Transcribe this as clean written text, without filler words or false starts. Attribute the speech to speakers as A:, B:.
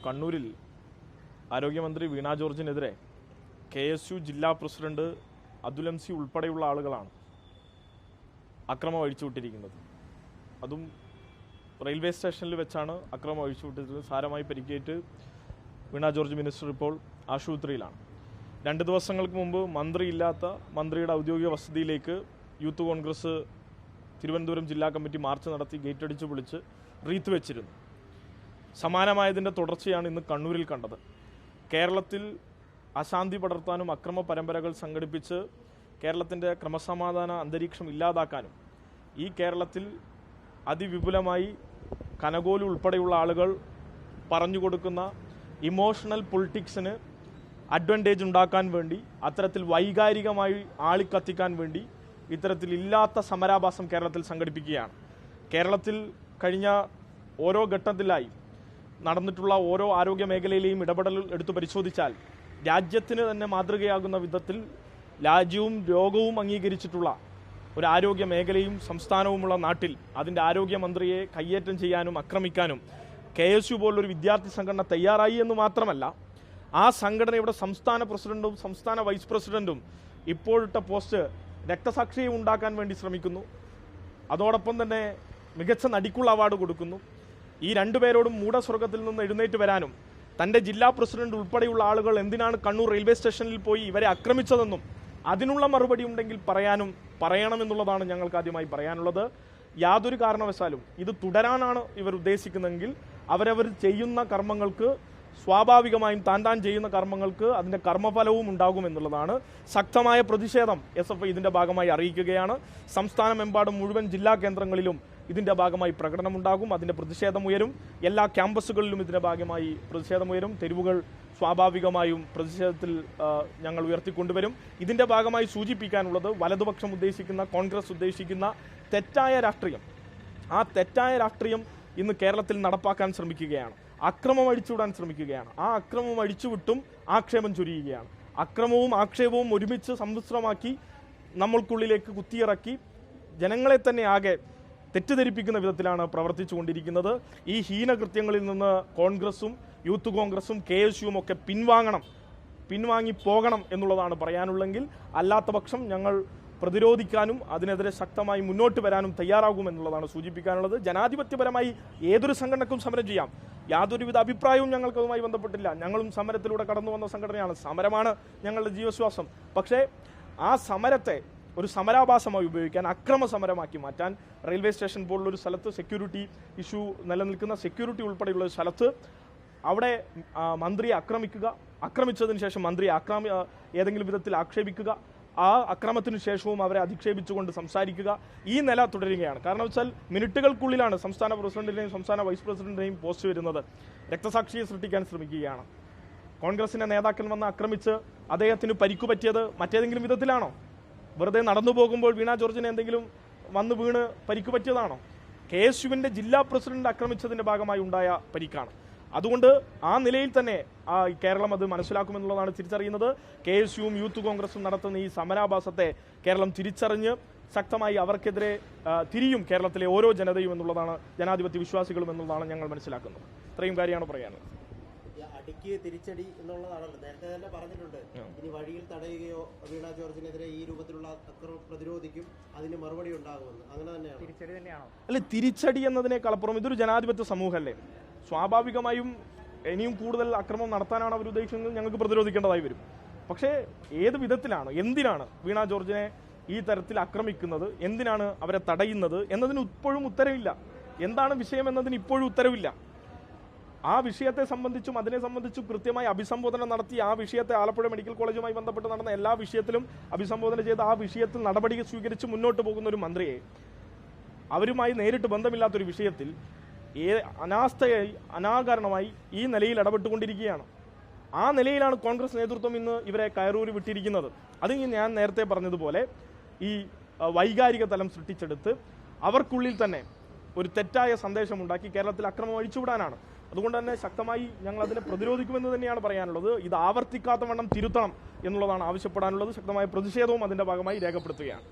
A: കണ്ണൂരിൽ ആരോഗ്യമന്ത്രി വീണ ജോർജിനെതിരെ KSU ജില്ലാ പ്രസിഡന്റ് അതുൽ MC ഉൾപ്പെടെയുള്ള ആളുകളാണ് അക്രമം അഴിച്ചുവിട്ടിരിക്കുന്നത്. അതും റെയിൽവേ സ്റ്റേഷനിൽ വെച്ചാണ് അക്രമം അഴിച്ചുവിട്ടിരുന്നത്. സാരമായി പരിക്കേറ്റ് വീണ ജോർജ് മിനിസ്റ്റർ ഇപ്പോൾ ആശുപത്രിയിലാണ്. 2 ദിവസങ്ങൾക്ക് മുമ്പ് മന്ത്രിയില്ലാത്ത മന്ത്രിയുടെ ഔദ്യോഗിക വസതിയിലേക്ക് യൂത്ത് കോൺഗ്രസ് തിരുവനന്തപുരം ജില്ലാ കമ്മിറ്റി മാർച്ച് നടത്തി ഗേറ്റ് അടിച്ച് പൊളിച്ച് റീത്ത് വെച്ചിരുന്നു. സമാനമായതിൻ്റെ തുടർച്ചയാണ് ഇന്ന് കണ്ണൂരിൽ കണ്ടത്. കേരളത്തിൽ അശാന്തി പടർത്താനും അക്രമ പരമ്പരകൾ സംഘടിപ്പിച്ച് കേരളത്തിൻ്റെ ക്രമസമാധാന അന്തരീക്ഷം ഇല്ലാതാക്കാനും ഈ കേരളത്തിൽ അതിവിപുലമായി കനകോലു ഉൾപ്പെടെയുള്ള ആളുകൾ പറഞ്ഞു കൊടുക്കുന്ന ഇമോഷണൽ പൊളിറ്റിക്സിന് അഡ്വാൻറ്റേജ് ഉണ്ടാക്കാൻ വേണ്ടി, അത്തരത്തിൽ വൈകാരികമായി ആളിക്കത്തിക്കാൻ വേണ്ടി ഇത്തരത്തിൽ ഇല്ലാത്ത സമരാഭാസം കേരളത്തിൽ സംഘടിപ്പിക്കുകയാണ്. കേരളത്തിൽ കഴിഞ്ഞ ഓരോ ഘട്ടത്തിലായി നടന്നിട്ടുള്ള ഓരോ ആരോഗ്യ മേഖലയിലെയും ഇടപെടൽ എടുത്തു പരിശോധിച്ചാൽ രാജ്യത്തിന് തന്നെ മാതൃകയാകുന്ന വിധത്തിൽ രാജ്യവും ലോകവും അംഗീകരിച്ചിട്ടുള്ള ഒരു ആരോഗ്യ മേഖലയും സംസ്ഥാനവുമുള്ള നാട്ടിൽ അതിൻ്റെ ആരോഗ്യമന്ത്രിയെ കയ്യേറ്റം ചെയ്യാനും ആക്രമിക്കാനും KSU പോലൊരു വിദ്യാർത്ഥി സംഘടന തയ്യാറായി എന്ന് മാത്രമല്ല, ആ സംഘടനയുടെ സംസ്ഥാന പ്രസിഡന്റും സംസ്ഥാന വൈസ് പ്രസിഡന്റും ഇപ്പോഴിട്ട പോസ്റ്റ് രക്തസാക്ഷിയെ ഉണ്ടാക്കാൻ വേണ്ടി ശ്രമിക്കുന്നു. അതോടൊപ്പം തന്നെ മികച്ച നടിക്കുള്ള അവാർഡ് കൊടുക്കുന്നു. ഈ 2 പേരോടും മൂഢസ്വർഗത്തിൽ നിന്ന് എഴുന്നേറ്റ് വരാനും തൻ്റെ ജില്ലാ പ്രസിഡന്റ് ഉൾപ്പെടെയുള്ള ആളുകൾ എന്തിനാണ് കണ്ണൂർ റെയിൽവേ സ്റ്റേഷനിൽ പോയി ഇവരെ ആക്രമിച്ചതെന്നും അതിനുള്ള മറുപടി ഉണ്ടെങ്കിൽ പറയണമെന്നുള്ളതാണ് ഞങ്ങൾക്ക് ആദ്യമായി പറയാനുള്ളത്. യാതൊരു കാരണവശാലും ഇത് തുടരാനാണ് ഇവർ ഉദ്ദേശിക്കുന്നതെങ്കിൽ അവരവർ ചെയ്യുന്ന കർമ്മങ്ങൾക്ക് സ്വാഭാവികമായും താൻ ചെയ്യുന്ന കർമ്മങ്ങൾക്ക് അതിൻ്റെ കർമ്മഫലവും ഉണ്ടാകുമെന്നുള്ളതാണ്. ശക്തമായ പ്രതിഷേധം SFI ഇതിൻ്റെ ഭാഗമായി അറിയിക്കുകയാണ്. സംസ്ഥാനമെമ്പാടും മുഴുവൻ ജില്ലാ കേന്ദ്രങ്ങളിലും ഇതിൻ്റെ ഭാഗമായി പ്രകടനമുണ്ടാകും. അതിൻ്റെ പ്രതിഷേധമുയരും. എല്ലാ ക്യാമ്പസുകളിലും ഇതിൻ്റെ ഭാഗമായി പ്രതിഷേധമുയരും. തെരുവുകൾ സ്വാഭാവികമായും പ്രതിഷേധത്തിൽ ഞങ്ങൾ ഉയർത്തിക്കൊണ്ടുവരും. ഇതിൻ്റെ ഭാഗമായി സൂചിപ്പിക്കാനുള്ളത്, വലതുപക്ഷം ഉദ്ദേശിക്കുന്ന, കോൺഗ്രസ് ഉദ്ദേശിക്കുന്ന തെറ്റായ രാഷ്ട്രീയം, ആ തെറ്റായ രാഷ്ട്രീയം ഇന്ന് കേരളത്തിൽ നടപ്പാക്കാൻ ശ്രമിക്കുകയാണ്. അക്രമം അഴിച്ചുവിടാൻ ശ്രമിക്കുകയാണ്. ആ അക്രമം അഴിച്ചുവിട്ടും ആക്ഷേപം ചൊരിയുകയാണ്. അക്രമവും ആക്ഷേപവും ഒരുമിച്ച് സമ്മിശ്രമാക്കി നമ്മൾക്കുള്ളിലേക്ക് കുത്തിയിറക്കി ജനങ്ങളെ തന്നെ ആകെ തെറ്റിദ്ധരിപ്പിക്കുന്ന വിധത്തിലാണ് പ്രവർത്തിച്ചുകൊണ്ടിരിക്കുന്നത്. ഈ ഹീനകൃത്യങ്ങളിൽ നിന്ന് കോൺഗ്രസും യൂത്ത് കോൺഗ്രസും KSUവും ഒക്കെ പിൻവാങ്ങി പോകണം എന്നുള്ളതാണ് പറയാനുള്ളെങ്കിൽ, അല്ലാത്ത പക്ഷം ഞങ്ങൾ പ്രതിരോധിക്കാനും അതിനെതിരെ ശക്തമായി മുന്നോട്ട് വരാനും തയ്യാറാകുമെന്നുള്ളതാണ് സൂചിപ്പിക്കാനുള്ളത്. ജനാധിപത്യപരമായി ഏതൊരു സംഘടനക്കും സമരം ചെയ്യാം. യാതൊരുവിധ അഭിപ്രായവും ഞങ്ങൾക്ക് അതുമായി ബന്ധപ്പെട്ടില്ല. ഞങ്ങളും സമരത്തിലൂടെ കടന്നു വന്ന സംഘടനയാണ്. സമരമാണ് ഞങ്ങളുടെ ജീവശ്വാസം. പക്ഷേ ആ സമരത്തെ ഒരു സമരാഭാസമായി ഉപയോഗിക്കാൻ, അക്രമ സമരമാക്കി മാറ്റാൻ, റെയിൽവേ സ്റ്റേഷൻ പോലുള്ളൊരു സ്ഥലത്ത് സെക്യൂരിറ്റി ഇഷ്യൂ നിലനിൽക്കുന്ന, സെക്യൂരിറ്റി ഉൾപ്പെടെയുള്ള ഒരു സ്ഥലത്ത് അവിടെ മന്ത്രിയെ ആക്രമിച്ചതിന് ശേഷം മന്ത്രിയെ ഏതെങ്കിലും വിധത്തിൽ ആക്ഷേപിക്കുക, ആ അക്രമത്തിന് ശേഷവും അവരെ അധിക്ഷേപിച്ചുകൊണ്ട് സംസാരിക്കുക, ഈ നില തുടരുകയാണ്. കാരണം വെച്ചാൽ മിനിറ്റുകൾക്കുള്ളിലാണ് സംസ്ഥാന പ്രസിഡന്റിനെയും സംസ്ഥാന വൈസ് പ്രസിഡന്റിനെയും പോസ്റ്റ് വരുന്നത്. രക്തസാക്ഷിയെ സൃഷ്ടിക്കാൻ ശ്രമിക്കുകയാണ്. കോൺഗ്രസിന്റെ നേതാക്കൾ വന്ന് ആക്രമിച്ച് അദ്ദേഹത്തിന് പരിക്കു പറ്റിയത് മറ്റേതെങ്കിലും വിധത്തിലാണോ? വെറുതെ നടന്നു പോകുമ്പോൾ വീണ ജോർജിനെ എന്തെങ്കിലും വന്ന് വീണ് പരിക്കു പറ്റിയതാണോ? KSUവിന്റെ ജില്ലാ പ്രസിഡന്റ് ആക്രമിച്ചതിന്റെ ഭാഗമായി ഉണ്ടായ പരിക്കാണ്. അതുകൊണ്ട് ആ നിലയിൽ തന്നെ കേരളം അത് മനസ്സിലാക്കുമെന്നുള്ളതാണ് തിരിച്ചറിയുന്നത്. KSUവും യൂത്ത് കോൺഗ്രസും നടത്തുന്ന ഈ സമരാഭാസത്തെ കേരളം തിരിച്ചറിഞ്ഞ് ശക്തമായി അവർക്കെതിരെ തിരിയും കേരളത്തിലെ ഓരോ ജനതയും എന്നുള്ളതാണ്, ജനാധിപത്യ വിശ്വാസികളും എന്നുള്ളതാണ് ഞങ്ങൾ മനസ്സിലാക്കുന്നത്. ഇത്രയും കാര്യമാണ് പറയാനുള്ളത്.
B: അടിക്ക് തിരിച്ചടി എന്നുള്ളതാണല്ലോ നേരത്തെ തന്നെ പറഞ്ഞിട്ടുണ്ട്. ഇനി വഴിയിൽ തടയുകയോ വീണ ജോർജിനെതിരെ ഈ രൂപത്തിലുള്ള അക്രമം പ്രതിരോധിക്കും, അതിന് മറുപടി ഉണ്ടാകുമെന്ന്. അങ്ങനെ തന്നെയാണ്. തിരിച്ചടി തന്നെയാണോ?
A: അല്ലെ, തിരിച്ചടി എന്നതിനേക്കാളപ്പുറം ഇതൊരു ജനാധിപത്യ സമൂഹമല്ലേ. സ്വാഭാവികമായും ഇനിയും കൂടുതൽ അക്രമം നടത്താനാണ് അവർ ഉദ്ദേശിക്കുന്നത്. ഞങ്ങൾക്ക് പ്രതിരോധിക്കേണ്ടതായി വരും. പക്ഷേ ഏത് വിധത്തിലാണ്, എന്തിനാണ് വീണ ജോർജിനെ ഈ തരത്തിൽ ആക്രമിക്കുന്നത്, എന്തിനാണ് അവരെ തടയുന്നത് എന്നതിന് ഇപ്പോഴും ഉത്തരവില്ല. എന്താണ് വിഷയം എന്നതിന് ഇപ്പോഴും ഉത്തരവില്ല. ആ വിഷയത്തെ സംബന്ധിച്ചും അതിനെ സംബന്ധിച്ചും കൃത്യമായി അഭിസംബോധന നടത്തി, ആ വിഷയത്തെ ആലപ്പുഴ മെഡിക്കൽ കോളേജുമായി ബന്ധപ്പെട്ട് നടന്ന എല്ലാ വിഷയത്തിലും അഭിസംബോധന ചെയ്ത് ആ വിഷയത്തിൽ നടപടി സ്വീകരിച്ച് മുന്നോട്ട് പോകുന്ന ഒരു മന്ത്രിയെ അവരുമായി നേരിട്ട് ബന്ധമില്ലാത്തൊരു വിഷയത്തിൽ അനാസ്ഥയായി, അനാകാരണമായി ഈ നിലയിൽ ഇടപെട്ടുകൊണ്ടിരിക്കുകയാണ്. ആ നിലയിലാണ് കോൺഗ്രസ് നേതൃത്വം ഇന്ന് ഇവരെ കയറൂരി വിട്ടിരിക്കുന്നത്. അത് ഞാൻ നേരത്തെ പറഞ്ഞതുപോലെ ഈ വൈകാരിക തലം സൃഷ്ടിച്ചെടുത്ത് അവർക്കുള്ളിൽ തന്നെ ഒരു തെറ്റായ സന്ദേശമുണ്ടാക്കി കേരളത്തിൽ അക്രമം അഴിച്ചുവിടാനാണ്. അതുകൊണ്ട് തന്നെ ശക്തമായി ഞങ്ങൾ അതിനെ പ്രതിരോധിക്കുമെന്ന് തന്നെയാണ് പറയാനുള്ളത്. ഇത് ആവർത്തിക്കാത്ത വണ്ണം തിരുത്തണം എന്നുള്ളതാണ് ആവശ്യപ്പെടാനുള്ളത്. ശക്തമായ പ്രതിഷേധവും അതിൻ്റെ ഭാഗമായി രേഖപ്പെടുത്തുകയാണ്.